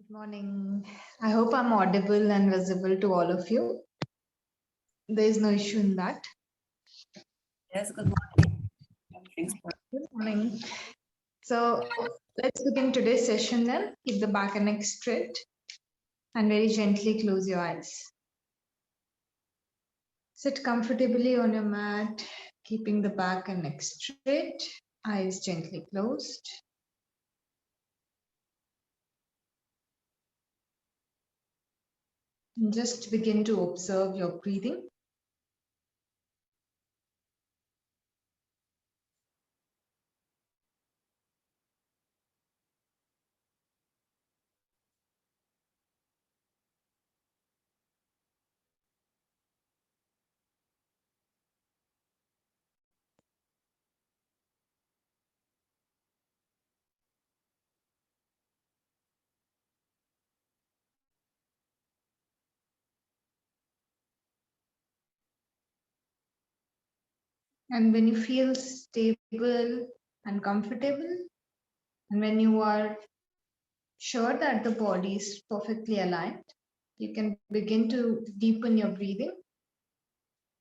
Good morning. I hope I'm audible and visible to all of you. There is no issue in that. Yes, good morning. Thanks for Good morning. So let's begin today's session then. Keep the back and neck straight and very gently close your eyes. Sit comfortably on your mat, keeping the back and neck straight, eyes gently closed. And just begin to observe your breathing. And when you feel stable and comfortable, and when you are sure that the body is perfectly aligned, you can begin to deepen your breathing.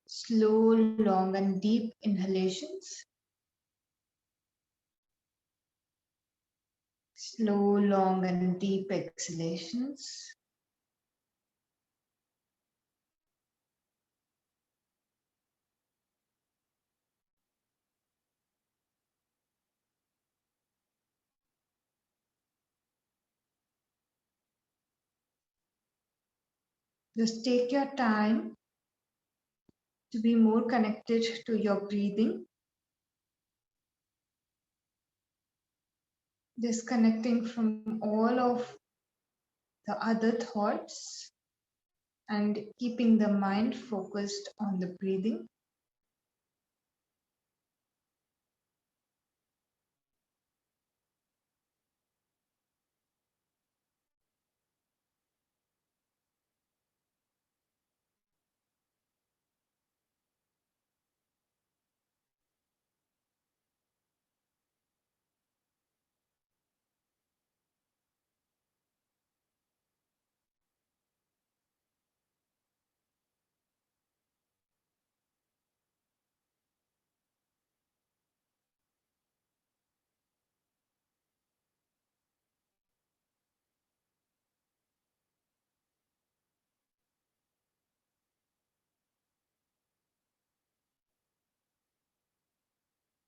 Slow, long, and deep inhalations. Slow, long, and deep exhalations. Just take your time to be more connected to your breathing, disconnecting from all of the other thoughts and keeping the mind focused on the breathing.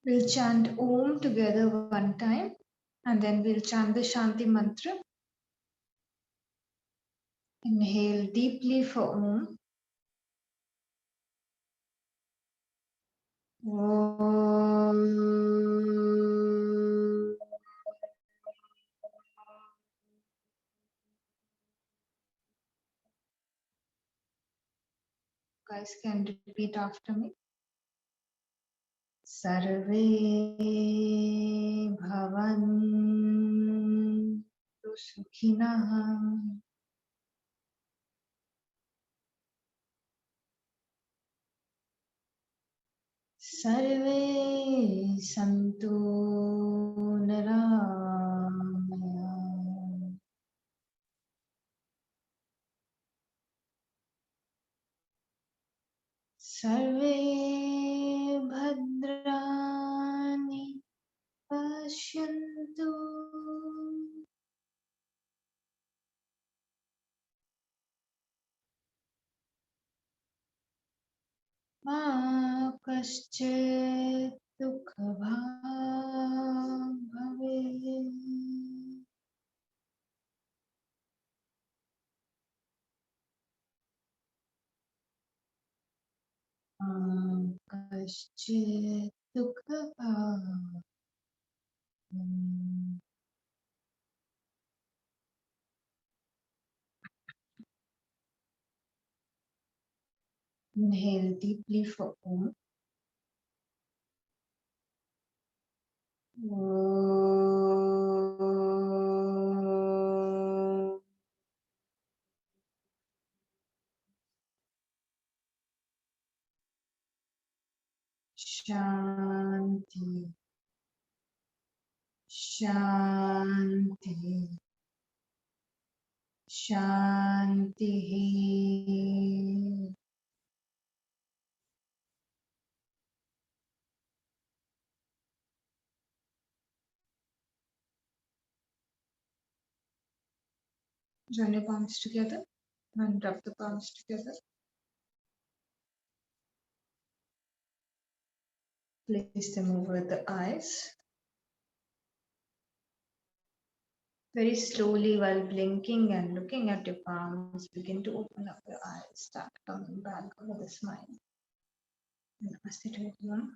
We'll chant Om together one time, and then we'll chant the Shanti mantra. Inhale deeply for Om. Om. Guys can repeat after me. Sarve bhavantu sukhinah. Sarve santu niramaya. Sarve bhadrani pashyantu. Ma kaschit dukhabhag bhavet. Ma kaschit dukhabhag. Inhale deeply for Om. Om. Shanti. Shanti. Shanti. Join your palms together and rub the palms together. Place them over the eyes. Very slowly, while blinking and looking at your palms, begin to open up your eyes. Start coming back over the smile. Namaste to everyone.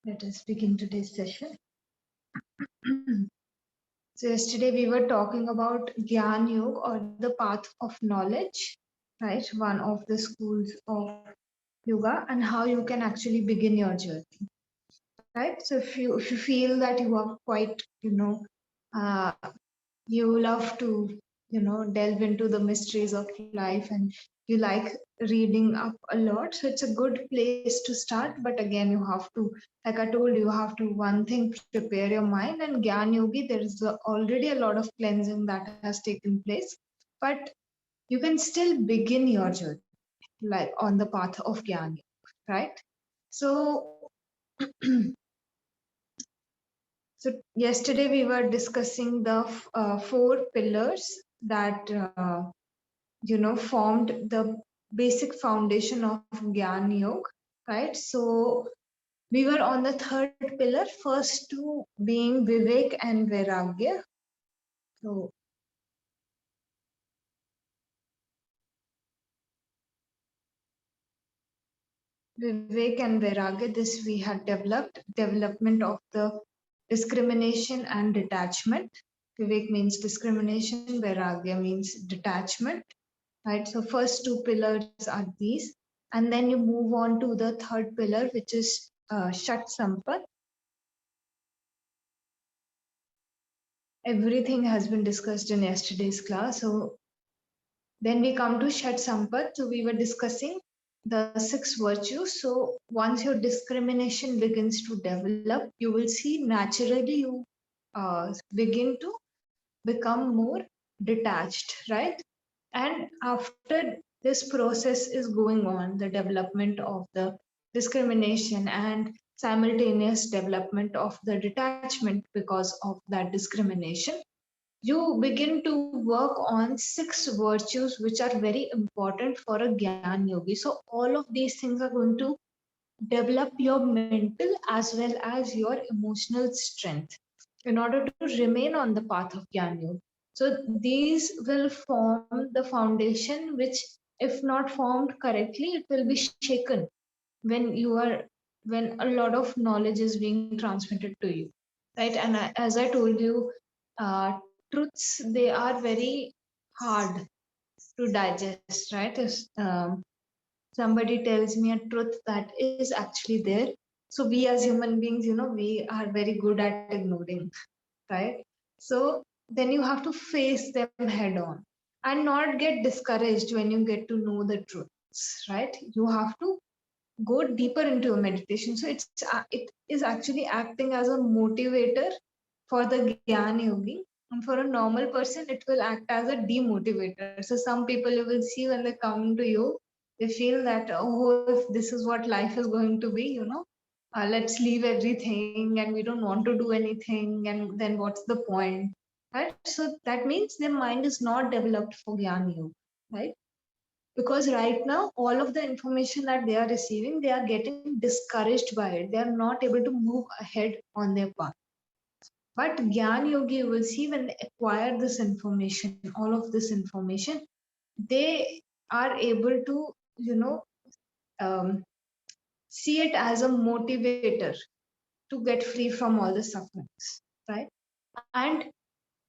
Let us begin today's session. So yesterday we were talking about Gyan Yoga, or the path of knowledge, right? One of the schools of yoga, and how you can actually begin your journey, right? So if you feel that you are quite, uh, you love to, delve into the mysteries of life, and you like reading up a lot, so it's a good place to start. But again, you have to, like I told you, have to, one thing, prepare your mind. And Gyan Yogi, there is already a lot of cleansing that has taken place, but you can still begin your journey, like on the path of Gyan Yoga, right? So so yesterday we were discussing the four pillars that formed the basic foundation of Gyan Yoga, right? So we were on the third pillar, first two being Vivek and Vairagya. So Vivek and Vairagya, this we had development of the discrimination and detachment. Vivek means discrimination, Vairagya means detachment, right? So first two pillars are these, and then you move on to the third pillar, which is Shat Sampat. Everything has been discussed in yesterday's class. So then we come to Shat Sampat. So we were discussing the six virtues. So once your discrimination begins to develop, you will see naturally you begin to become more detached, right? And after this process is going on, the development of the discrimination and simultaneous development of the detachment because of that discrimination, you begin to work on six virtues which are very important for a Gyan Yogi. So all of these things are going to develop your mental as well as your emotional strength in order to remain on the path of Gyan Yoga. So these will form the foundation which, if not formed correctly, it will be shaken when when a lot of knowledge is being transmitted to you, right? And as I told you, truths, they are very hard to digest, right? If somebody tells me a truth that is actually there, so we as human beings, we are very good at ignoring, right? So then you have to face them head on and not get discouraged when you get to know the truths, right? You have to go deeper into a meditation. So it is actually acting as a motivator for the Gyan Yogi. And for a normal person, it will act as a demotivator. So some people, you will see, when they come to you, they feel that, oh, if this is what life is going to be, let's leave everything and we don't want to do anything. And then what's the point? Right? So that means their mind is not developed for Gyan Yoga, right? Because right now all of the information that they are receiving, they are getting discouraged by it. They are not able to move ahead on their path. But Gyan Yogi, you will see, when they acquire this information, all of this information, they are able to, um, see it as a motivator to get free from all the sufferings, right? And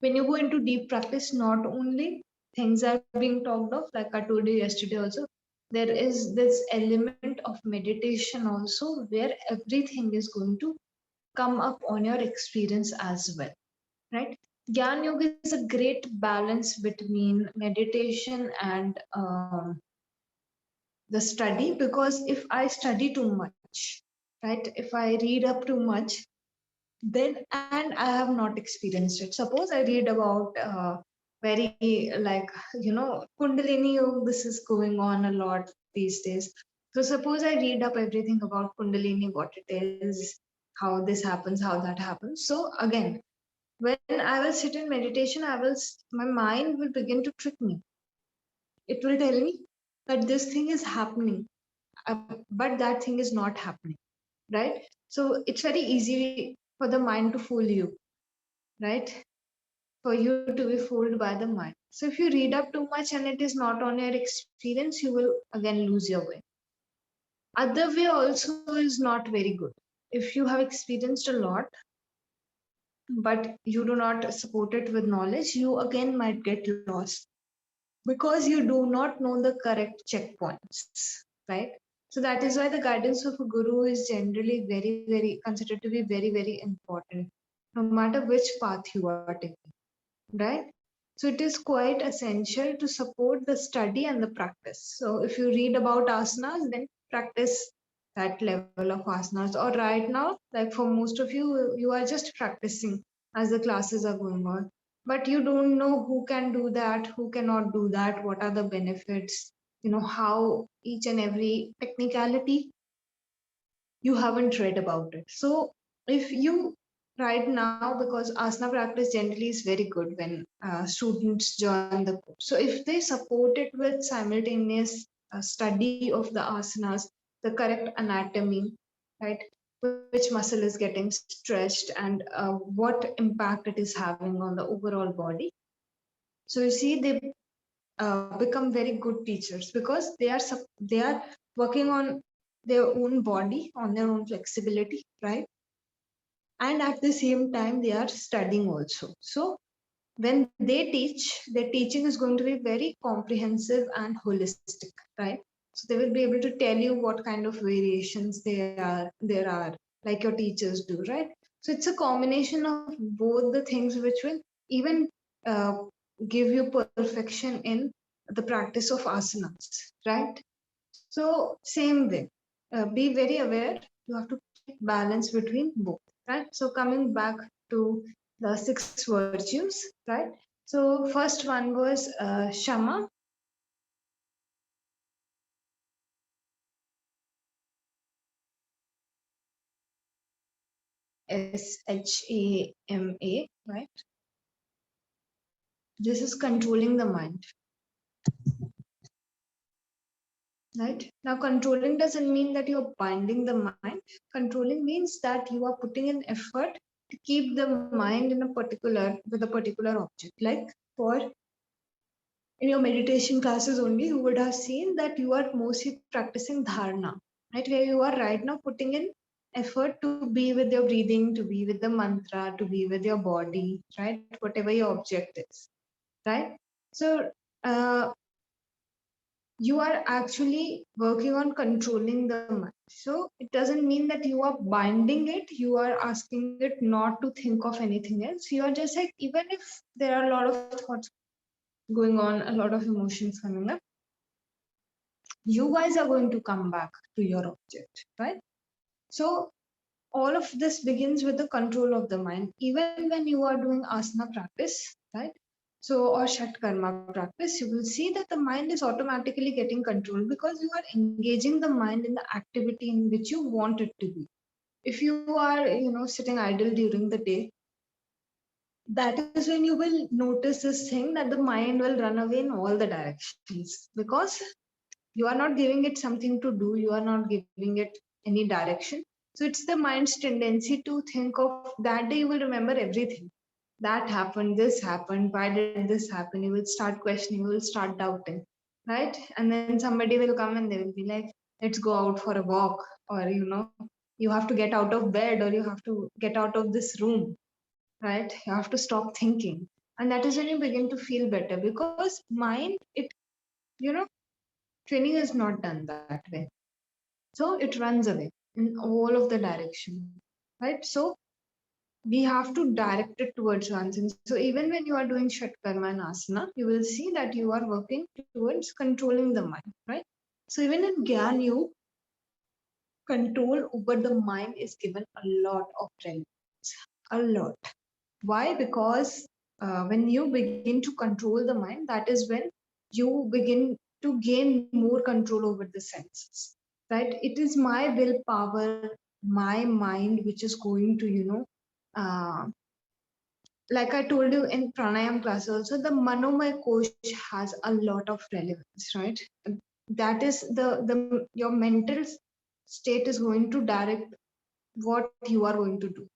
when you go into deep practice, not only things are being talked of, like I told you yesterday also, there is this element of meditation also, where everything is going to come up on your experience as well, right? Gyan Yoga is a great balance between meditation and the study, because if I study too much, right, if I read up too much, then, and I have not experienced it. Suppose I read about very like, Kundalini yoga, this is going on a lot these days. So suppose I read up everything about Kundalini, what it is, how this happens, how that happens. So again, when I will sit in meditation, my mind will begin to trick me. It will tell me that this thing is happening, but that thing is not happening, right? So it's very easy for the mind to fool you, right? For you to be fooled by the mind. So if you read up too much and it is not on your experience, you will again lose your way. Other way also is not very good. If you have experienced a lot, but you do not support it with knowledge, you again might get lost because you do not know the correct checkpoints, right? So that is why the guidance of a guru is generally very, very considered to be very, very important, no matter which path you are taking, right? So it is quite essential to support the study and the practice. So if you read about asanas, then practice that level of asanas. Or right now, like for most of you, you are just practicing as the classes are going on. But you don't know who can do that, who cannot do that, what are the benefits, how each and every technicality you haven't read about it. So if you right now, because asana practice generally is very good when students join the course. So if they support it with simultaneous study of the asanas, the correct anatomy, right? Which muscle is getting stretched and what impact it is having on the overall body. So you see, they become very good teachers because they are working on their own body, on their own flexibility, right? And at the same time they are studying also. So when they teach, their teaching is going to be very comprehensive and holistic, right? So they will be able to tell you what kind of variations there are, like your teachers do, right? So it's a combination of both the things which will even uh, give you perfection in the practice of asanas, right? So same way, be very aware. You have to keep balance between both, right? So coming back to the six virtues, right? So first one was Shama. SHAMA, right? This is controlling the mind, right? Now, controlling doesn't mean that you're binding the mind. Controlling means that you are putting in effort to keep the mind in with a particular object. Like for in your meditation classes only, you would have seen that you are mostly practicing dharana, right? Where you are right now putting in effort to be with your breathing, to be with the mantra, to be with your body, right? Whatever your object is, right? So you are actually working on controlling the mind. So it doesn't mean that you are binding it, you are asking it not to think of anything else. You are just like, even if there are a lot of thoughts going on, a lot of emotions coming up, you guys are going to come back to your object, right? So all of this begins with the control of the mind. Even when you are doing asana practice, right? So or shat karma practice, you will see that the mind is automatically getting control because you are engaging the mind in the activity in which you want it to be. If you are, sitting idle during the day, that is when you will notice this thing that the mind will run away in all the directions because you are not giving it something to do, you are not giving it any direction. So it's the mind's tendency to think of that day. You will remember everything that happened, this happened, why did this happen. You will start questioning, you will start doubting, right? And then somebody will come and they will be like, let's go out for a walk, or you have to get out of bed, or you have to get out of this room, right? You have to stop thinking. And that is when you begin to feel better because mind, you know training is not done that way. So it runs away in all of the direction, right? So we have to direct it towards one thing. So even when you are doing Shat Karma and Asana, you will see that you are working towards controlling the mind, right? So even in Gyan, control over the mind is given a lot of relevance. a lot. Why? Because when you begin to control the mind, that is when you begin to gain more control over the senses, right? It is my willpower, my mind, which is going to, uh, like I told you in pranayam class also, the manomay kosh has a lot of relevance, right? That is the your mental state is going to direct what you are going to do,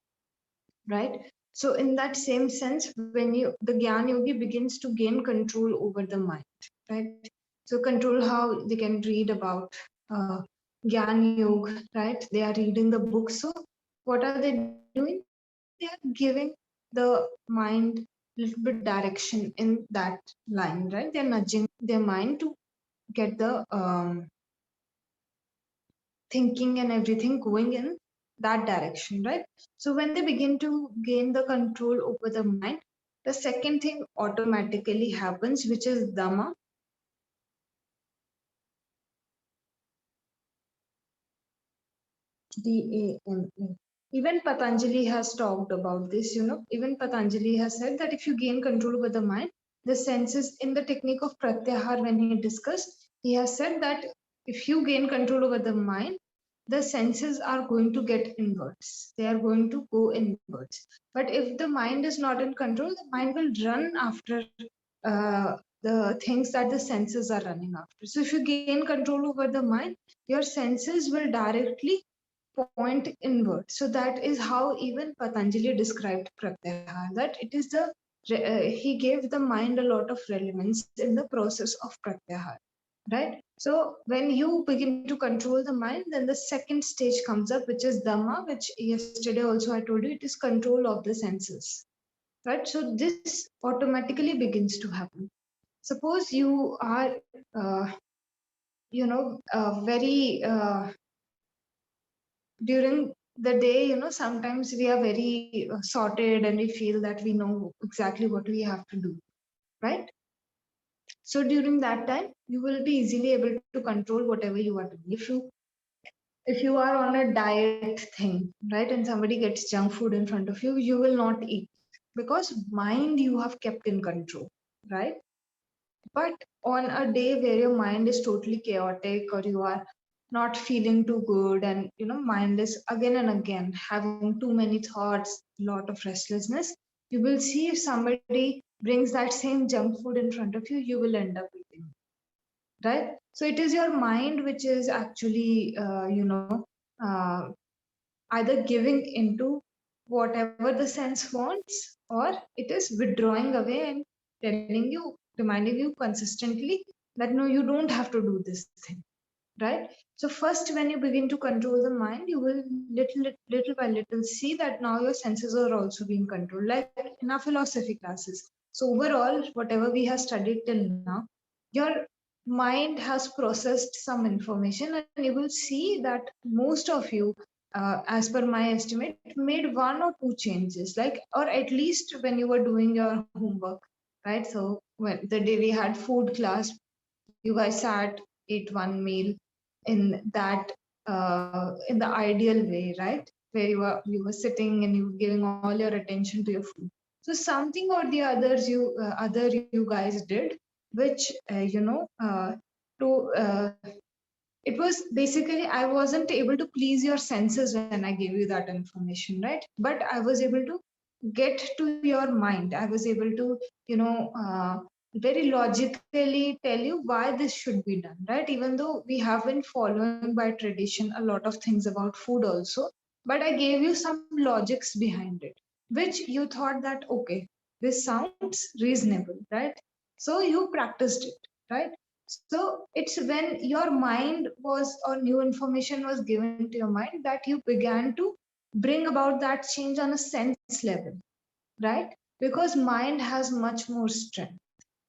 right? So in that same sense, when the Gyan Yogi begins to gain control over the mind, right? So control how they can read about Gyan Yoga, right? They are reading the book. So what are they doing? They are giving the mind little bit direction in that line, right? They're nudging their mind to get the thinking and everything going in that direction, right? So when they begin to gain the control over the mind, the second thing automatically happens, which is Dhamma. D-A-M-A. Even Patanjali has talked about this, even Patanjali has said that if you gain control over the mind, the senses in the technique of Pratyahar, when he discussed, he has said that if you gain control over the mind, the senses are going to get inwards. They are going to go inwards. But if the mind is not in control, the mind will run after the things that the senses are running after. So if you gain control over the mind, your senses will directly point inward. So that is how even Patanjali described Pratyahar, that it is he gave the mind a lot of relevance in the process of Pratyahar, right? So when you begin to control the mind, then the second stage comes up, which is Dhamma, which yesterday also I told you, it is control of the senses, right? So this automatically begins to happen. Suppose you are, very during the day, sometimes we are very sorted and we feel that we know exactly what we have to do, right? So during that time, you will be easily able to control whatever you are doing. If you are on a diet thing, right, and somebody gets junk food in front of you, you will not eat because mind you have kept in control, right? But on a day where your mind is totally chaotic or you are not feeling too good and mind is again and again having too many thoughts, lot of restlessness, you will see if somebody brings that same junk food in front of you, you will end up eating, right? So it is your mind which is actually uh, either giving into whatever the sense wants, or it is withdrawing away and telling you, reminding you consistently that no, you don't have to do this thing, right? So first, when you begin to control the mind, you will little by little see that now your senses are also being controlled, like in our philosophy classes. So overall, whatever we have studied till now, your mind has processed some information, and you will see that most of you, as per my estimate, made one or two changes, like, or at least when you were doing your homework, right? So when the day we had food class, you guys sat, ate one meal in that in the ideal way, right? Where you were sitting and you were giving all your attention to your food. So something or the others you guys did, which to it was basically, I wasn't able to please your senses when I gave you that information, right? But I was able to get to your mind. I was able to very logically tell you why this should be done, right? Even though we have been following by tradition a lot of things about food also, but I gave you some logics behind it, which you thought that okay, this sounds reasonable, right? So you practiced it, right? So it's when your mind was, or new information was given to your mind, that you began to bring about that change on a sense level, right? Because mind has much more strength.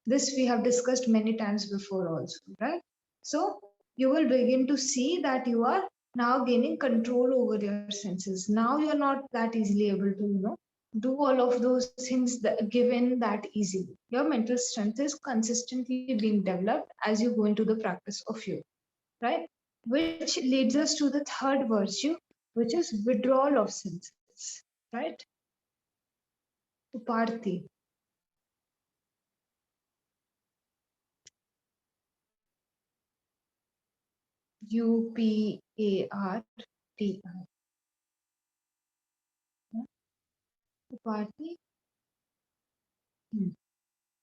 This we have discussed many times before also, right? So you will begin to see that you are now gaining control over your senses. Now you're not that easily able to, do all of those things that given that easily. Your mental strength is consistently being developed as you go into the practice of yoga, right? Which leads us to the third virtue, which is withdrawal of senses, right? Uparthi. Uparthi. Uparthi.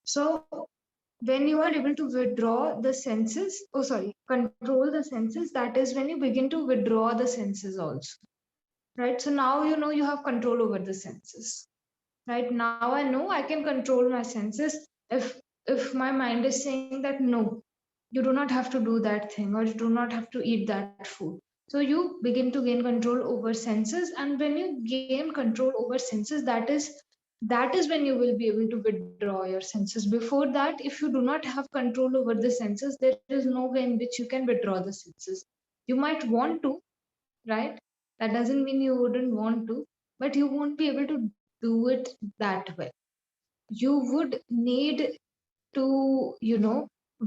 So when you are able to withdraw the senses, control the senses, that is when you begin to withdraw the senses also. Right? So now you know you have control over the senses. Right? Now I know I can control my senses. If my mind is saying that no, you do not have to do that thing, or you do not have to eat that food. So you begin to gain control over senses, and when you gain control over senses, that is when you will be able to withdraw your senses. Before that, if you do not have control over the senses, there is no way in which you can withdraw the senses. You might want to, right? That doesn't mean you wouldn't want to, but you won't be able to do it that way. You would need to,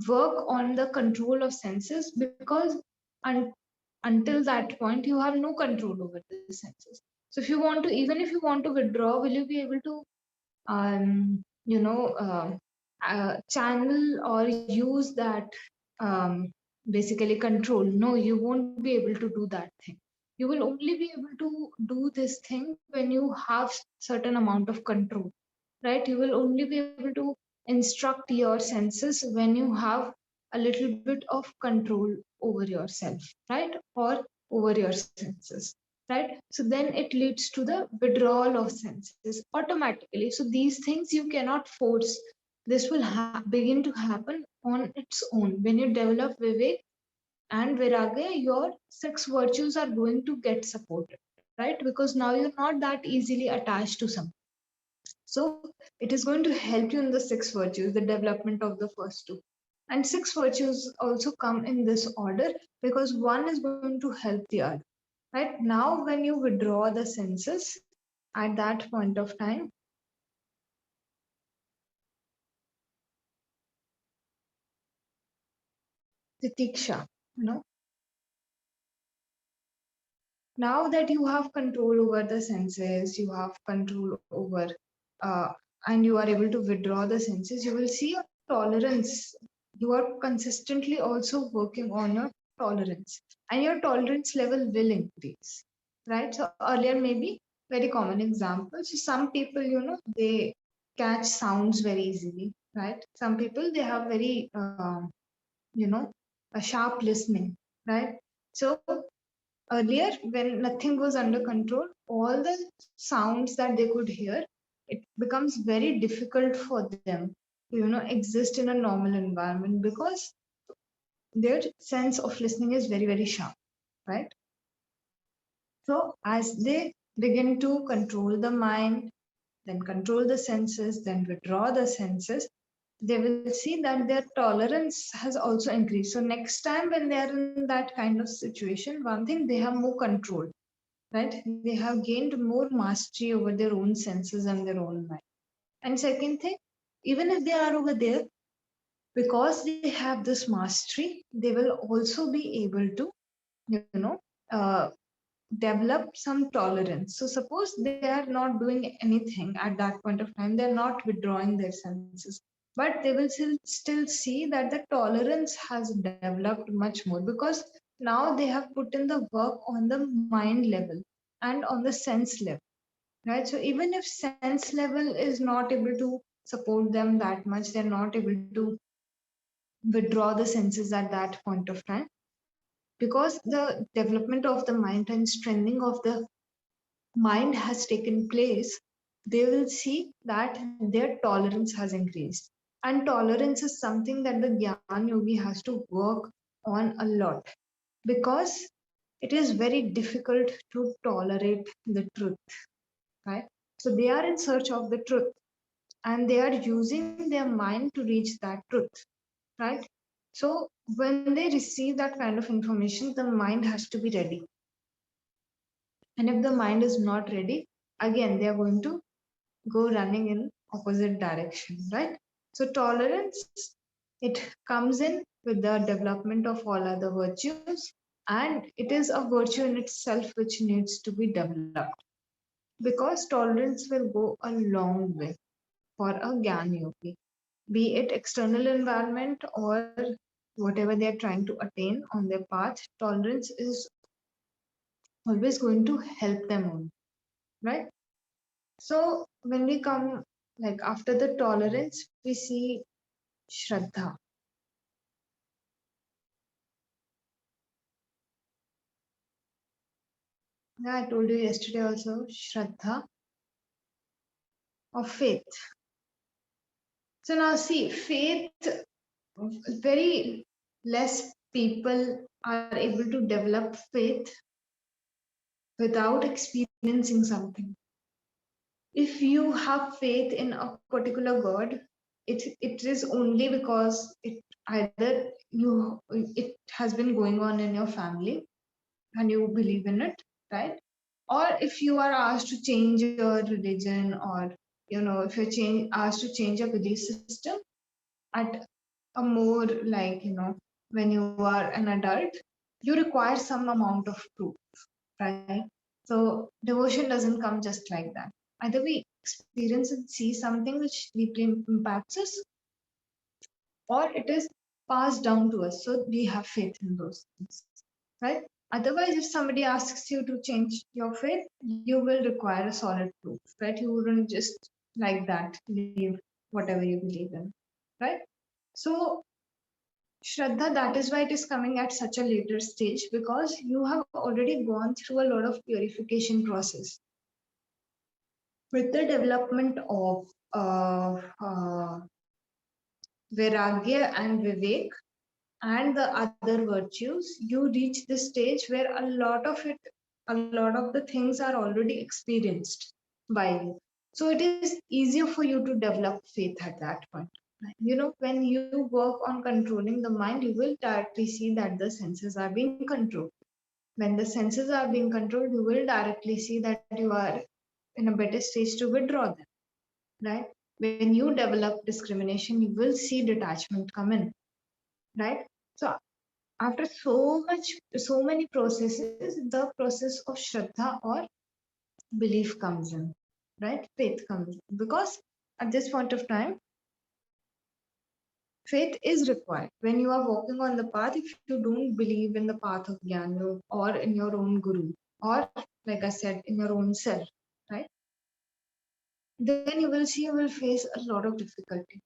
work on the control of senses, because un- until that point you have no control over the senses. So if you want to, even if you want to withdraw, will you be able to um, you know channel or use that, basically control? No, you won't be able to do that thing. You will only be able to do this thing when you have certain amount of control, right? You will only be able to instruct your senses when you have a little bit of control over yourself, right? Or over your senses, right? So then it leads to the withdrawal of senses automatically. So these things you cannot force. This will begin to happen on its own. When you develop vivek and viragya, your six virtues are going to get supported, right? Because now you're not that easily attached to something. So it is going to help you in the six virtues, the development of the first two. And six virtues also come in this order, because one is going to help the other. Right? Now, when you withdraw the senses at that point of time, titiksha, now that you have control over the senses, you have control over, uh, and you are able to withdraw the senses, you will see your tolerance. You are consistently also working on your tolerance, and your tolerance level will increase, right? So earlier, maybe very common example. So some people, they catch sounds very easily, right? Some people, they have very, a sharp listening, right? So earlier, when nothing was under control, all the sounds that they could hear, it becomes very difficult for them to, exist in a normal environment, because their sense of listening is very, very sharp, right? So as they begin to control the mind, then control the senses, then withdraw the senses, they will see that their tolerance has also increased. So next time when they are in that kind of situation, one thing, they have more control, right? They have gained more mastery over their own senses and their own mind. And second thing, even if they are over there, because they have this mastery, they will also be able to, uh, develop some tolerance. So suppose they are not doing anything at that point of time, they're not withdrawing their senses, but they will still see that the tolerance has developed much more, because now they have put in the work on the mind level and on the sense level, right? So even if sense level is not able to support them that much, they're not able to withdraw the senses at that point of time, because the development of the mind and strengthening of the mind has taken place, they will see that their tolerance has increased. And tolerance is something that the Gyan Yogi has to work on a lot, because it is very difficult to tolerate the truth, right? So they are in search of the truth, and they are using their mind to reach that truth, right? So when they receive that kind of information, the mind has to be ready. And if the mind is not ready, again, they are going to go running in opposite direction, right? So tolerance, it comes in with the development of all other virtues, and it is a virtue in itself which needs to be developed. because tolerance will go a long way for a Gyan yogi, be it external environment or whatever they are trying to attain on their path. Tolerance is always going to help them on, right? So when we come, like after the tolerance, we see Shraddha. Yeah, I told you yesterday also, Shraddha of faith. So now see, faith, very less people are able to develop faith without experiencing something. If you have faith in a particular God, it is only because it has been going on in your family and you believe in it, right? Or if you are asked to change your religion, or if you're asked to change your belief system at a more, like, when you are an adult, you require some amount of proof, right? So devotion doesn't come just like that. Either we experience and see something which deeply impacts us, or it is passed down to us. So we have faith in those things, right? Otherwise, if somebody asks you to change your faith, you will require a solid proof, right? You wouldn't just like that leave whatever you believe in, right? So Shraddha, that is why it is coming at such a later stage, because you have already gone through a lot of purification process. With the development of Vairagya and Vivek and the other virtues, you reach the stage where a lot of the things are already experienced by you. So it is easier for you to develop faith at that point. When you work on controlling the mind, you will directly see that the senses are being controlled. When the senses are being controlled, you will directly see that you are in a better stage to withdraw them, right? When you develop discrimination, you will see detachment come in, right? So after so many processes, the process of Shraddha or belief comes in, right? Faith comes in. Because at this point of time, faith is required. When you are walking on the path, if you don't believe in the path of Jnana or in your own Guru, or like I said, in your own self, right? Then you will face a lot of difficulty,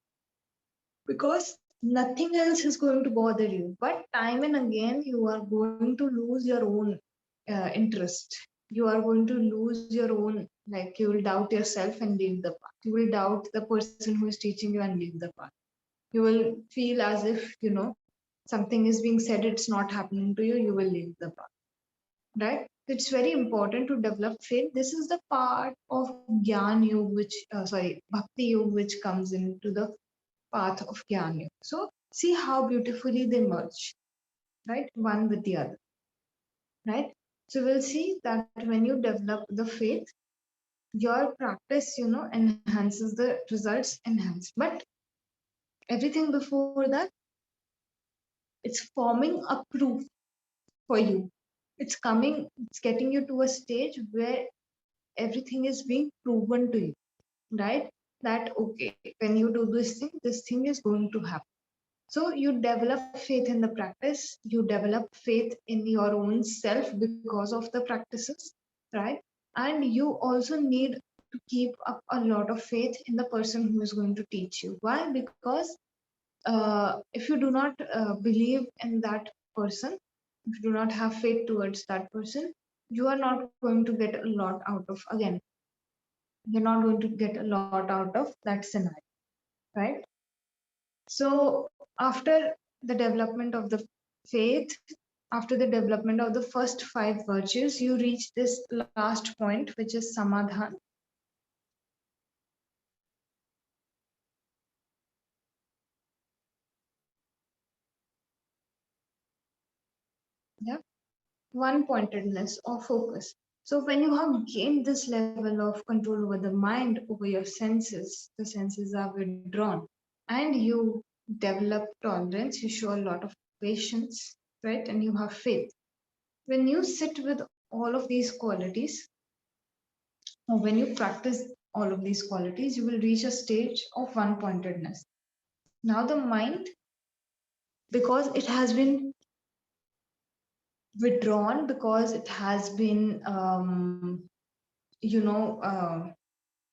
because nothing else is going to bother you. But time and again, you are going to lose your own interest. You are going to lose your own, like, you will doubt yourself and leave the path. You will doubt the person who is teaching you and leave the path. You will feel as if, something is being said, it's not happening to you, you will leave the path, right? It's very important to develop faith. This is the part of Gyan Yoga, Bhakti Yoga, which comes into the path of Gyan Yoga. So see how beautifully they merge, right? One with the other, right? So we'll see that when you develop the faith, your practice, enhances the results, enhance. But everything before that, it's forming a proof for you. It's getting you to a stage where everything is being proven to you, right? That okay, when you do this thing is going to happen. So you develop faith in the practice, you develop faith in your own self because of the practices, right? And you also need to keep up a lot of faith in the person who is going to teach you. Why? Because if you do not believe in that person, if you do not have faith towards that person, you are not going to get a lot out of, again, you're not going to get a lot out of that scenario, right? So after the development of the faith, after the development of the first five virtues, you reach this last point, which is samadhan. Yeah, one pointedness or focus. So when you have gained this level of control over the mind, over your senses, the senses are withdrawn, and you develop tolerance, you show a lot of patience, right? And you have faith. When you sit with all of these qualities, Now, when you practice all of these qualities, you will reach a stage of one-pointedness. Now the mind, because it has been withdrawn, because it has been, you know,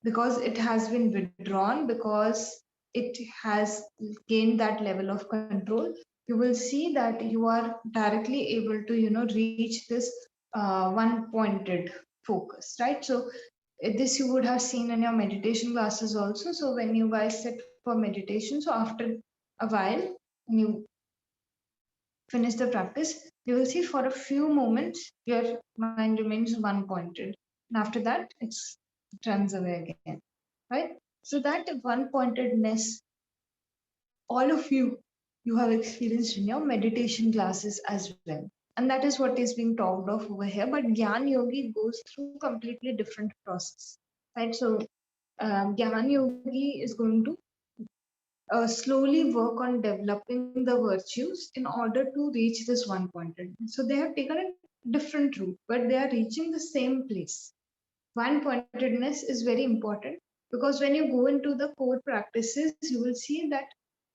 because it has been withdrawn, because it has gained that level of control, you will see that you are directly able to, reach this one-pointed focus, right? So this you would have seen in your meditation classes also. So when you guys sit for meditation, so after a while, when you finish the practice, you will see for a few moments your mind remains one pointed. And after that, it runs away again, right? So that one pointedness, all of you have experienced in your meditation classes as well. And that is what is being talked of over here. But Gyan Yogi goes through completely different process, right? So Gyan Yogi is going to slowly work on developing the virtues in order to reach this one pointed. So they have taken a different route, but they are reaching the same place. One pointedness is very important because when you go into the core practices, you will see that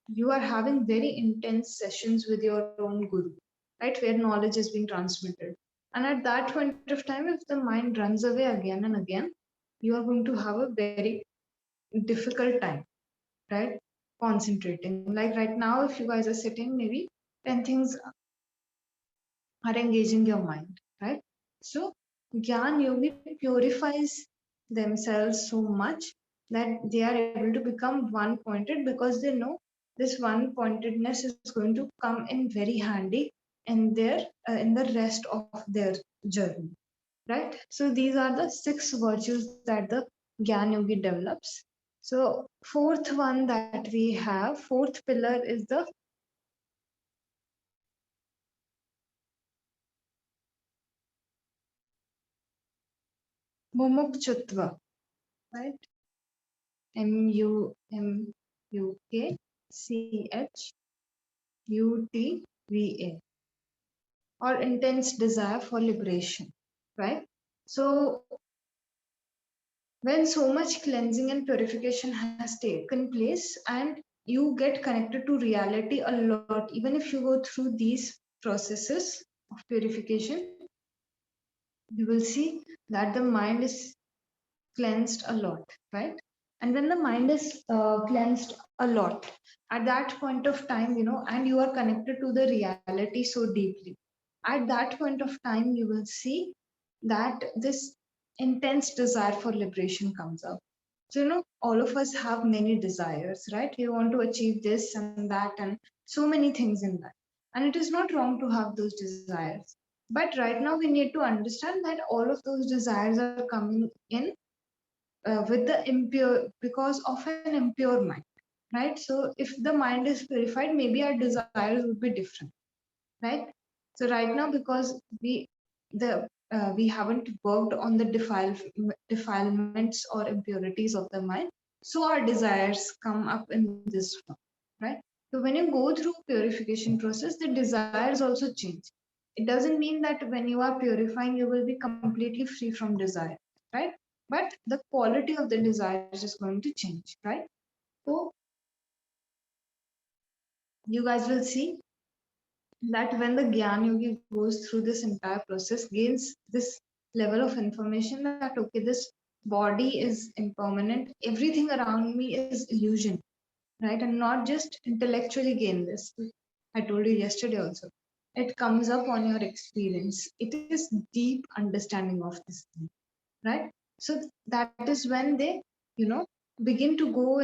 you are having very intense sessions with your own guru, right? Where knowledge is being transmitted. And at that point of time, if the mind runs away again and again, you are going to have a very difficult time, right? Concentrating. Like right now, if you guys are sitting, maybe 10 things are engaging your mind, right? So Gyan Yogi purifies themselves so much that they are able to become one pointed because they know this one pointedness is going to come in very handy in the rest of their journey, right? So these are the 6 virtues that the Gyan Yogi develops. So fourth one that we have, fourth pillar is the Mumukchutva, right? MUMUKCHUTVA, or intense desire for liberation, right? So when so much cleansing and purification has taken place and you get connected to reality a lot, even if you go through these processes of purification, you will see that the mind is cleansed a lot, right? And when the mind is cleansed a lot, at that point of time, and you are connected to the reality so deeply, at that point of time, you will see that this intense desire for liberation comes up. So, all of us have many desires, right? We want to achieve this and that, and so many things in that. And it is not wrong to have those desires. But right now, we need to understand that all of those desires are coming in with the impure because of an impure mind, right? So if the mind is purified, maybe our desires would be different, right? So right now, because we haven't worked on the defilements or impurities of the mind, so our desires come up in this form, right? So when you go through purification process, the desires also change. It doesn't mean that when you are purifying, you will be completely free from desire, right? But the quality of the desires is going to change, right? So you guys will see that when the Gyan Yogi goes through this entire process, gains this level of information that, okay, this body is impermanent, everything around me is illusion, right? And not just intellectually gain this. I told you yesterday also. It comes up on your experience. It is deep understanding of this thing, right? So that is when they, begin to go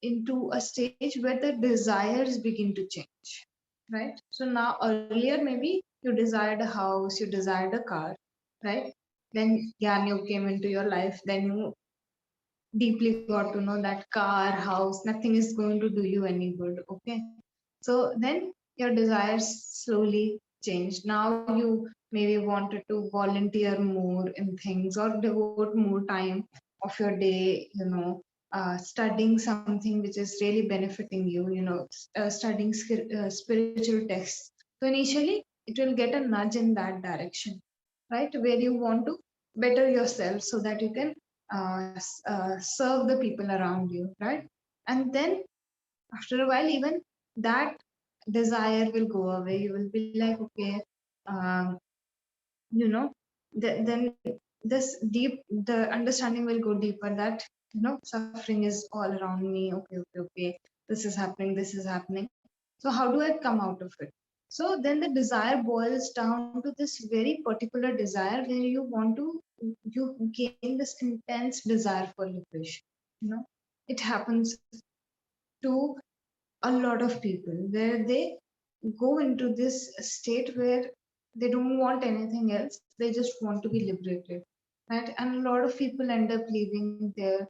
into a stage where the desires begin to change, right? So now earlier maybe you desired a house, you desired a car, right? Then Gyan came into your life, then you deeply got to know that car, house, nothing is going to do you any good. Okay. So then your desires slowly changed. Now you maybe wanted to volunteer more in things or devote more time of your day, studying something which is really benefiting you, studying spiritual texts. So initially it will get a nudge in that direction, right? Where you want to better yourself so that you can serve the people around you, right? And then after a while, even that desire will go away. You will be like, okay, um, you know, then this deep, the understanding will go deeper that, suffering is all around me. Okay, okay, okay. This is happening, this is happening. So how do I come out of it? So then the desire boils down to this very particular desire where you gain this intense desire for liberation. You know, it happens to a lot of people where they go into this state where they don't want anything else, they just want to be liberated, right? And a lot of people end up leaving their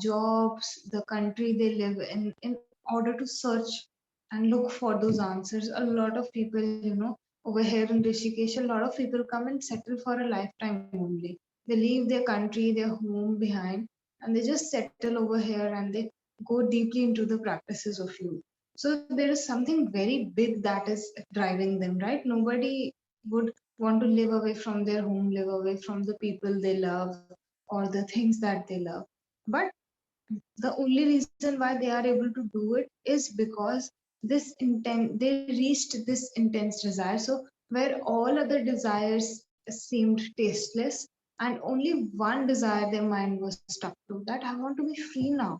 jobs, the country they live in order to search and look for those answers. A lot of people, over here in Rishikesh, a lot of people come and settle for a lifetime only. They leave their country, their home behind, and they just settle over here and they go deeply into the practices of yoga. So there is something very big that is driving them, right? Nobody would want to live away from their home, live away from the people they love or the things that they love. But the only reason why they are able to do it is because they reached this intense desire. So where all other desires seemed tasteless, and only one desire their mind was stuck to, that I want to be free now.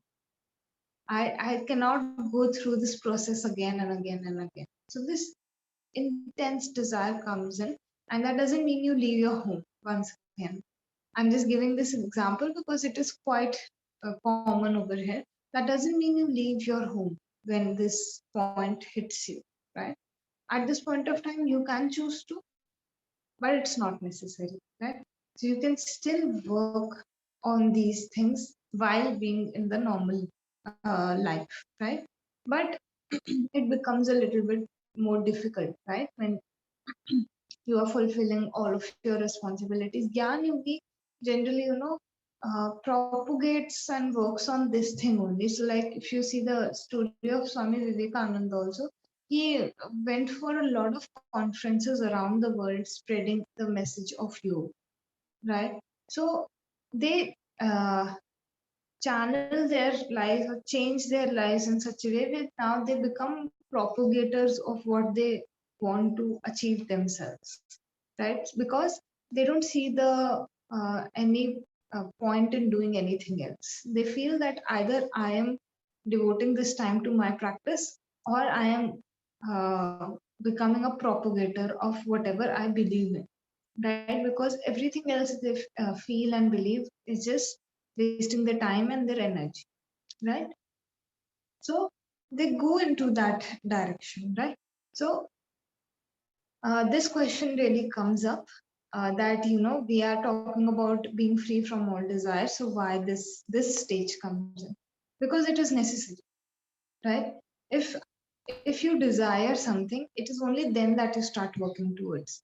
I cannot go through this process again and again and again. So this intense desire comes in, and that doesn't mean you leave your home once again. I'm just giving this example because it is quite common over here. That doesn't mean you leave your home when this point hits you, right? At this point of time, you can choose to, but it's not necessary, right? So you can still work on these things while being in the normal life, right? But it becomes a little bit more difficult, right? When you are fulfilling all of your responsibilities. Gyan Yogi generally, propagates and works on this thing only. So, like if you see the story of Swami Vivekananda, also he went for a lot of conferences around the world, spreading the message of yoga, right? So they channel their lives or change their lives in such a way that now they become propagators of what they want to achieve themselves, right? Because they don't see the any point in doing anything else. They feel that either I am devoting this time to my practice, or I am becoming a propagator of whatever I believe in, right? Because everything else they feel and believe is just wasting their time and their energy, right? So they go into that direction, right? So this question really comes up, that we are talking about being free from all desire. So why this stage comes in? Because it is necessary, right? If you desire something, it is only then that you start working towards,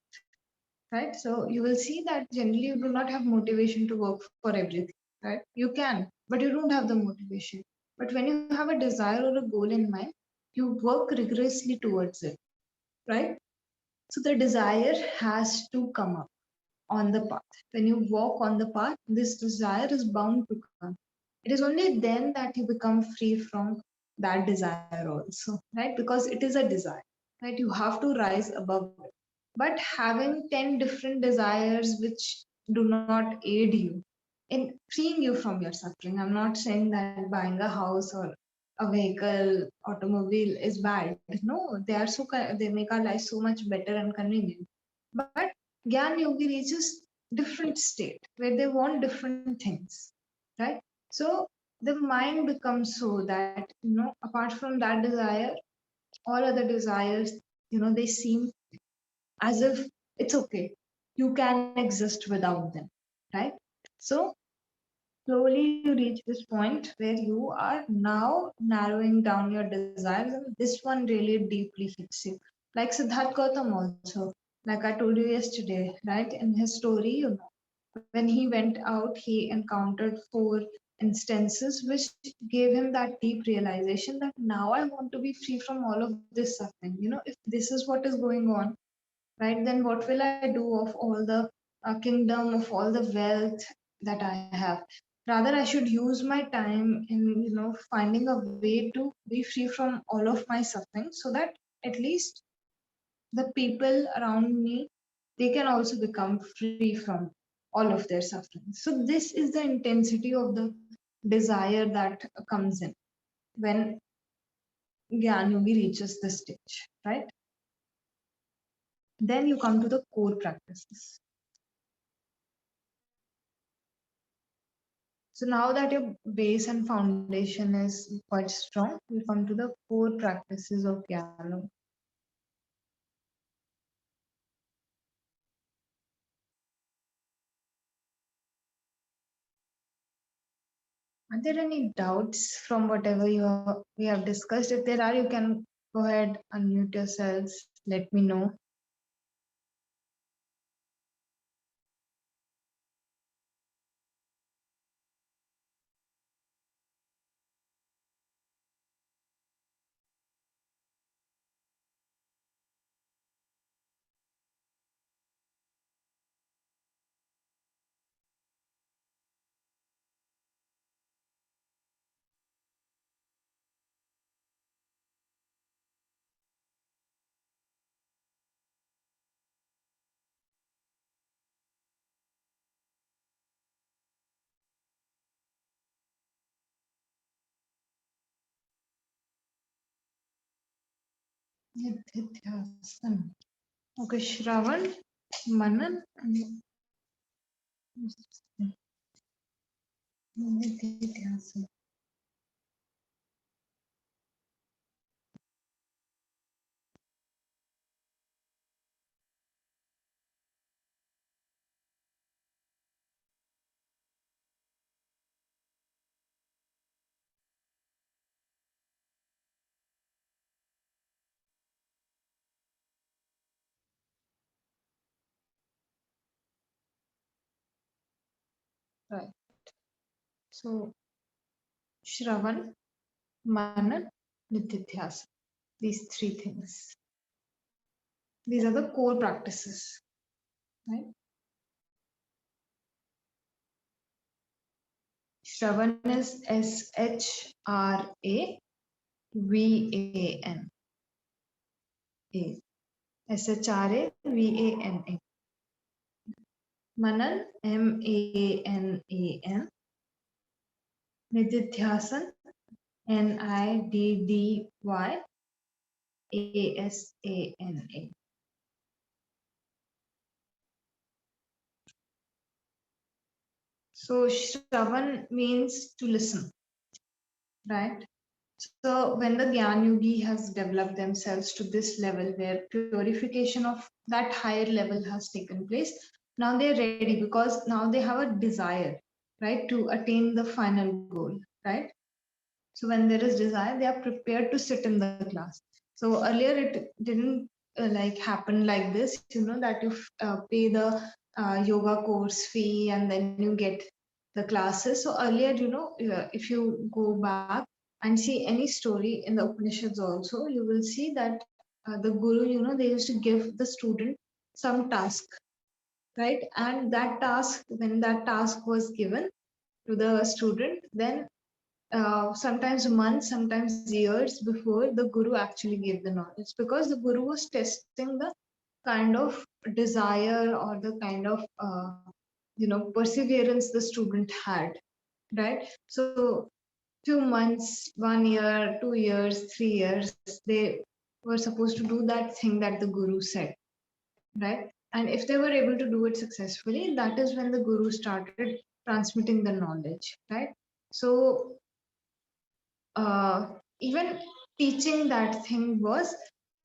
right? So you will see that generally you do not have motivation to work for everything, right? You can, but you don't have the motivation. But when you have a desire or a goal in mind, you work rigorously towards it, right? So the desire has to come up on the path. When you walk on the path, this desire is bound to come. It is only then that you become free from that desire also, right? Because it is a desire, right? You have to rise above it. But having 10 different desires which do not aid you in freeing you from your suffering. I'm not saying that buying a house or a vehicle, automobile is bad. No, they are they make our life so much better and convenient. But Gyan Yogi reaches different state where they want different things, right? So the mind becomes so that, apart from that desire, all other desires, they seem as if it's okay. You can exist without them, right? So slowly you reach this point where you are now narrowing down your desires, and this one really deeply hits you. Like Siddharth Gautam also, like I told you yesterday, right? In his story, when he went out, he encountered 4 instances which gave him that deep realization that now I want to be free from all of this suffering. If this is what is going on, right, then what will I do of all the kingdom, of all the wealth? that I have. Rather, I should use my time in, finding a way to be free from all of my suffering, so that at least the people around me, they can also become free from all of their suffering. So this is the intensity of the desire that comes in when Gyan Yogi reaches this stage, right? Then you come to the core practices. So now that your base and foundation is quite strong, you come to the core practices of Gyan Yoga. Are there any doubts from whatever we have discussed? If there are, you can go ahead, unmute yourselves, let me know. Nididhyasana. Okay, Shravan, Manan, and Nididhyasana. Right. So, Shravan, Manan, Nididhyasana. These three things. These are the core practices, right? Shravan is SHRAVAN. SHRAVANA. Manan, MANAN. Nididhyasan, NIDDYASANA. So Shravan means to listen, right? So when the Gyan Yogi has developed themselves to this level where purification of that higher level has taken place, now they're ready because now they have a desire, right, to attain the final goal, right? So when there is desire, they are prepared to sit in the class. So earlier it didn't like happen like this, that you pay the yoga course fee and then you get the classes. So earlier, if you go back and see any story in the Upanishads also, you will see that the guru, they used to give the student some task, right? And that task, when that task was given to the student, then sometimes months, sometimes years before the guru actually gave the knowledge, because the guru was testing the kind of desire or the kind of perseverance the student had, right? So few months, 1 year, 2 years, 3 years, they were supposed to do that thing that the guru said, right? And if they were able to do it successfully, that is when the guru started transmitting the knowledge, right? So even teaching that thing was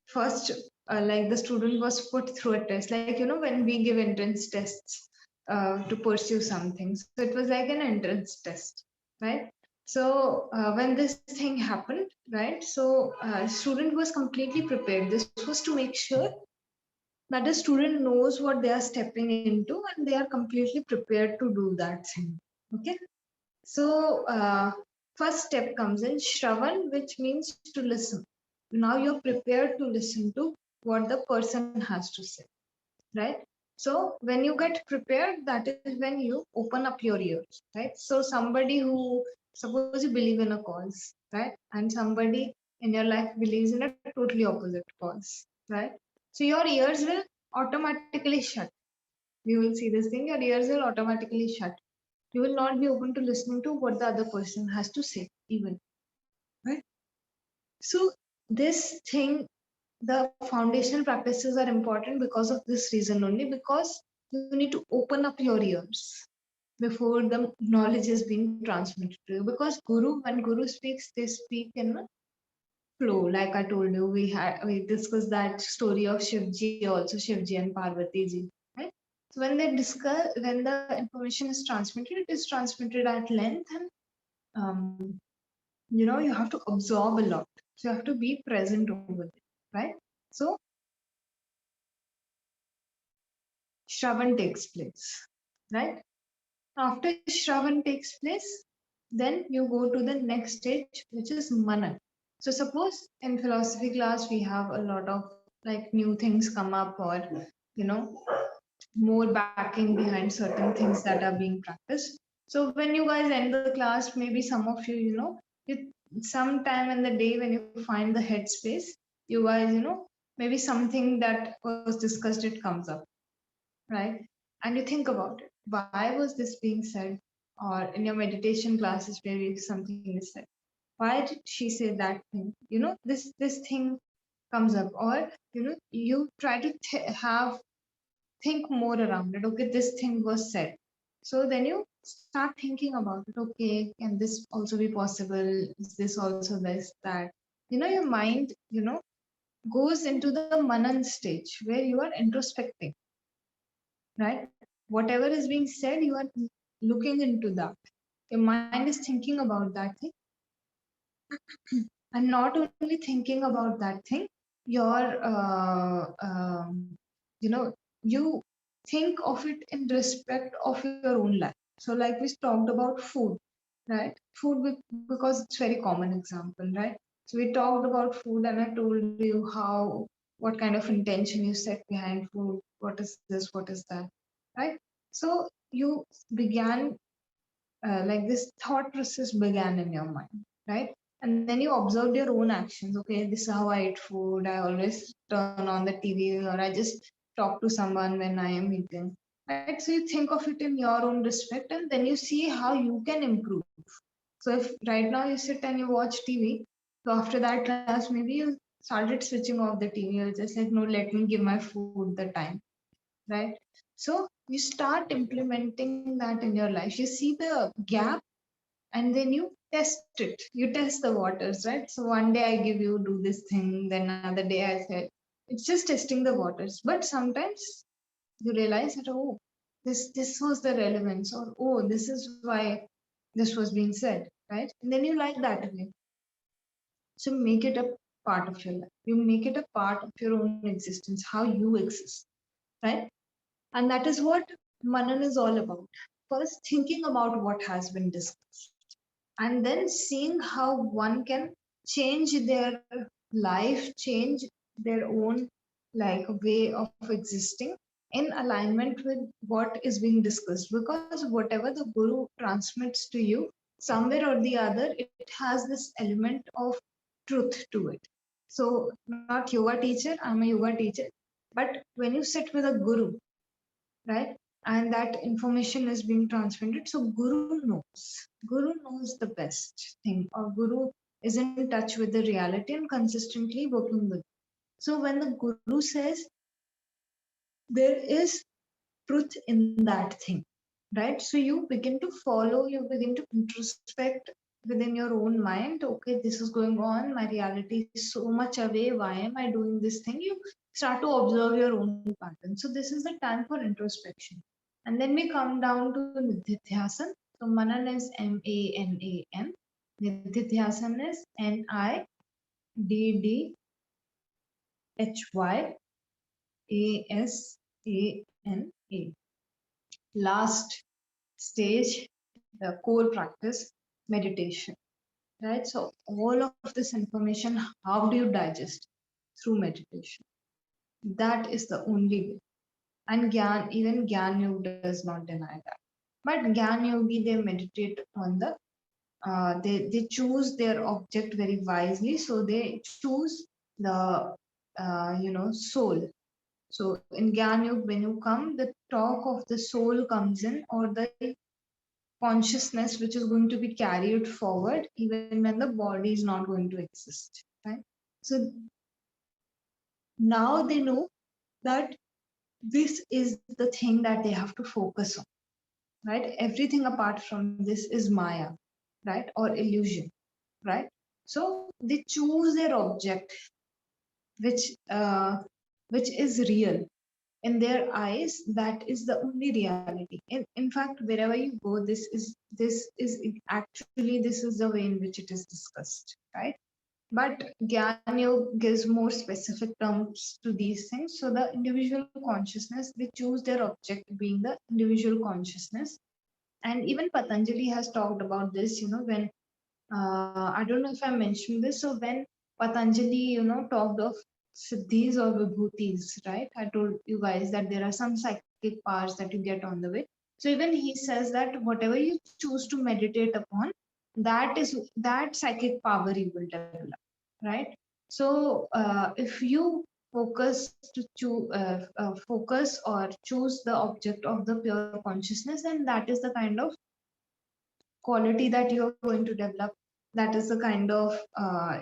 first, like the student was put through a test, like when we give entrance tests to pursue something, so it was like an entrance test, right? So when this thing happened, right, so student was completely prepared. This was to make sure that the student knows what they are stepping into and they are completely prepared to do that thing. Okay, so first step comes in Shravan, which means to listen. Now you're prepared to listen to what the person has to say, right? So when you get prepared, that is when you open up your ears, right? So somebody who, suppose you believe in a cause, right? And somebody in your life believes in a totally opposite cause, right? So your ears will automatically shut. You will see this thing, your ears will automatically shut. You will not be open to listening to what the other person has to say, even, right? So this thing, the foundational practices are important because of this reason only, because you need to open up your ears before the knowledge is being transmitted to you. Because when Guru speaks, they speak in a flow. Like I told you, we discussed that story of Shivji, also Shivji and Parvati ji, right? So when they discuss, when the information is transmitted, it is transmitted at length, and you have to absorb a lot. So you have to be present over it, right? So Shravan takes place, right? After Shravan takes place, then you go to the next stage, which is Manan. So suppose in philosophy class we have a lot of like new things come up, or you know more backing behind certain things that are being practiced. So when you guys end the class, maybe some of you, you sometime in the day when you find the headspace, you guys, maybe something that was discussed, it comes up, right? And you think about it. Why was this being said? Or in your meditation classes, maybe something is said. Why did she say that thing? This thing comes up, or you try to have think more around it. Okay, this thing was said. So then you start thinking about it. Okay, can this also be possible? Is this also this, that? Your mind, goes into the Manan stage where you are introspecting, right? Whatever is being said, you are looking into that. Your mind is thinking about that thing, and not only thinking about that thing, your you think of it in respect of your own life. So like we talked about food, right? Because it's very common example, right? So we talked about food, and I told you how, what kind of intention you set behind food, what is this, what is that, right? So you began, like this thought process began in your mind, right? And then you observed your own actions. Okay, this is how I eat food. I always turn on the TV, or I just talk to someone when I am eating. Right? So you think of it in your own respect, and then you see how you can improve. So if right now you sit and you watch TV, so after that class, maybe you started switching off the TV. You're just like, no, let me give my food the time, right? So you start implementing that in your life. You see the gap, and then you test it. You test the waters, right? So one day I give you do this thing, then another day I said, it's just testing the waters. But sometimes you realize that, oh, this was the relevance, or oh, this is why this was being said, right? And then you like that way. So make it a part of your life. You make it a part of your own existence, how you exist, right? And that is what Manan is all about. First, thinking about what has been discussed, and then seeing how one can change their life, change their own like way of existing in alignment with what is being discussed. Because whatever the Guru transmits to you, somewhere or the other, it has this element of truth to it. So not yoga teacher, I'm a yoga teacher, but when you sit with a Guru, right? And that information is being transmitted. So Guru knows the best thing, or Guru is in touch with the reality and consistently working with. So when the Guru says, there is truth in that thing, right? So you begin to follow, you begin to introspect within your own mind. Okay, this is going on, my reality is so much away, why am I doing this thing? You start to observe your own pattern. So this is the time for introspection. And then we come down to Nididhyasan. So Manan is Manan, Nididhyasan is Niddyasana. Last stage, the core practice, meditation, right? So all of this information, how do you digest? Through meditation. That is the only way. And even Gyan Yoga does not deny that. But Gyan Yogi, they meditate on the, they choose their object very wisely. So they choose the, soul. So in Gyan Yoga, when you come, the talk of the soul comes in, or the consciousness which is going to be carried forward even when the body is not going to exist, right? So now they know that this is the thing that they have to focus on, right? Everything apart from this is Maya, right? Or illusion, right? So they choose their object, which which is real. In their eyes, that is the only reality. In fact, wherever you go, this is actually, this is the way in which it is discussed, right? But Gyan Yoga gives more specific terms to these things. So the individual consciousness, they choose their object being the individual consciousness. And even Patanjali has talked about this, when I don't know if I mentioned this. So when Patanjali, talked of siddhis or vibhutis, right? I told you guys that there are some psychic powers that you get on the way. So even he says that whatever you choose to meditate upon, that psychic power you will develop, right? So if you focus or choose the object of the pure consciousness, and that is the kind of quality that you're going to develop. That is the kind of uh,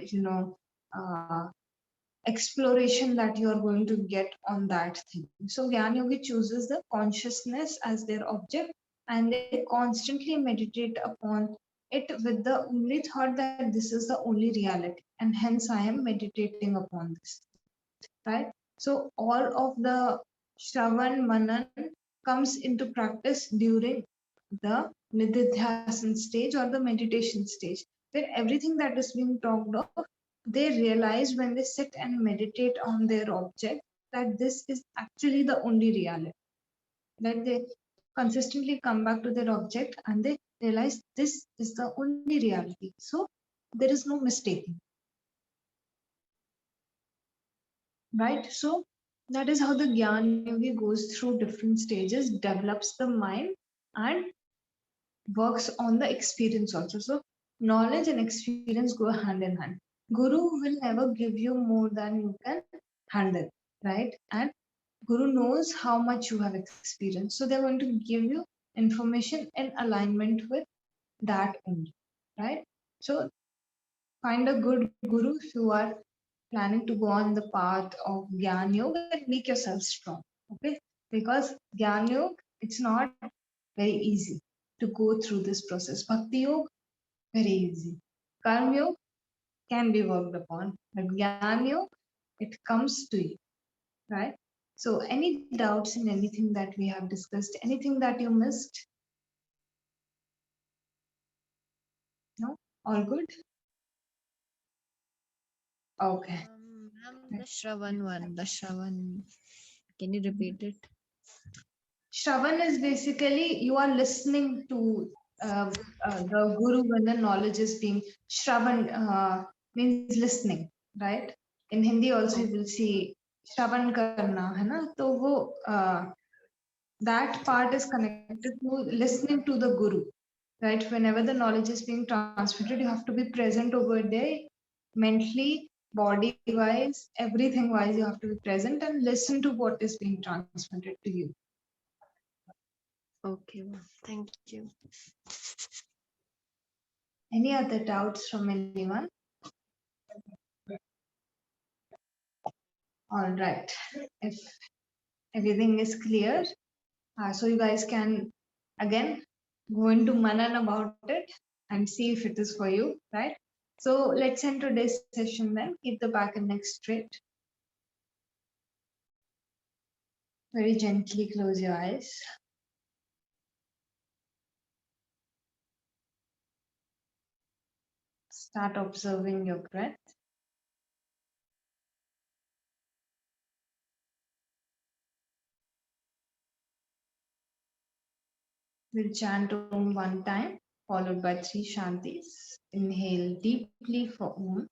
exploration that you are going to get on that thing. So Gyan Yogi chooses the consciousness as their object, and they constantly meditate upon it with the only thought that this is the only reality, and hence I am meditating upon this, right? So all of the Shravan Manan comes into practice during the Nididhyasan stage or the meditation stage, where everything that is being talked of, they realize when they sit and meditate on their object that this is actually the only reality. That they consistently come back to their object and they realize this is the only reality. So there is no mistaking, right? So that is how the Gyan Yogi goes through different stages, develops the mind, and works on the experience also. So knowledge and experience go hand in hand. Guru will never give you more than you can handle, right? And Guru knows how much you have experienced. So they're going to give you information in alignment with that only, right? So find a good guru if you are planning to go on the path of Gyan Yoga, and make yourself strong. Okay? Because Gyan Yoga, it's not very easy to go through this process. Bhakti Yoga, very easy. Karma Yoga can be worked upon. But Gyan Yoga, it comes to you, right? So any doubts in anything that we have discussed, anything that you missed? No? All good? Okay. Ma'am, the Shravan one, the Shravan. Can you repeat it? Shravan is basically you are listening to the guru when the knowledge is being Shravan means listening, right? In Hindi also you will see Shravan karna, है ना? तो वो that part is connected to listening to the guru, right? Whenever the knowledge is being transmitted, you have to be present over there, mentally, body wise, everything wise. You have to be present and listen to what is being transmitted to you. Okay, ma'am. Thank you. Any other doubts from anyone? All right. If everything is clear, so you guys can again go into Manan about it and see if it is for you, right? So let's end today's session then. Keep the back and neck straight. Very gently close your eyes. Start observing your breath. We'll chant Om one time, followed by 3 Shantis. Inhale deeply for Om.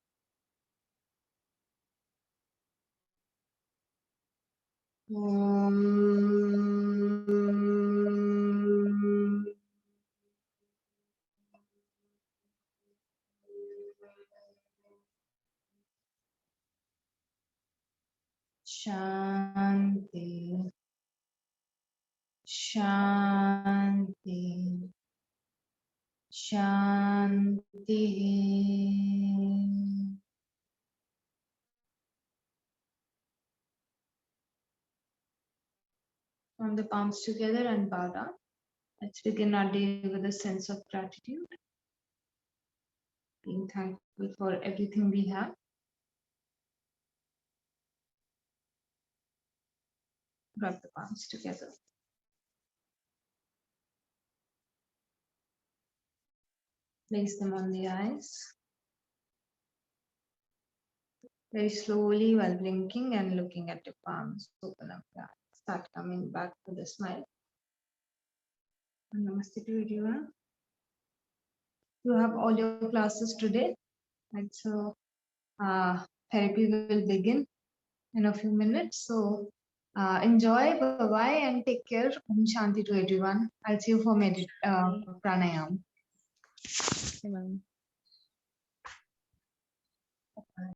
Shanti, Shanti, Shanti. From the palms together and bow down. Let's begin our day with a sense of gratitude. Being thankful for everything we have. Rub the palms together. Place them on the eyes. Very slowly while blinking and looking at your palms. Open up your eyes. Start coming back with a smile. Namaste to everyone. You have all your classes today. And so therapy will begin in a few minutes. So enjoy, bye-bye, and take care. Om Shanti to everyone. I'll see you for pranayam. Okay, ma'am.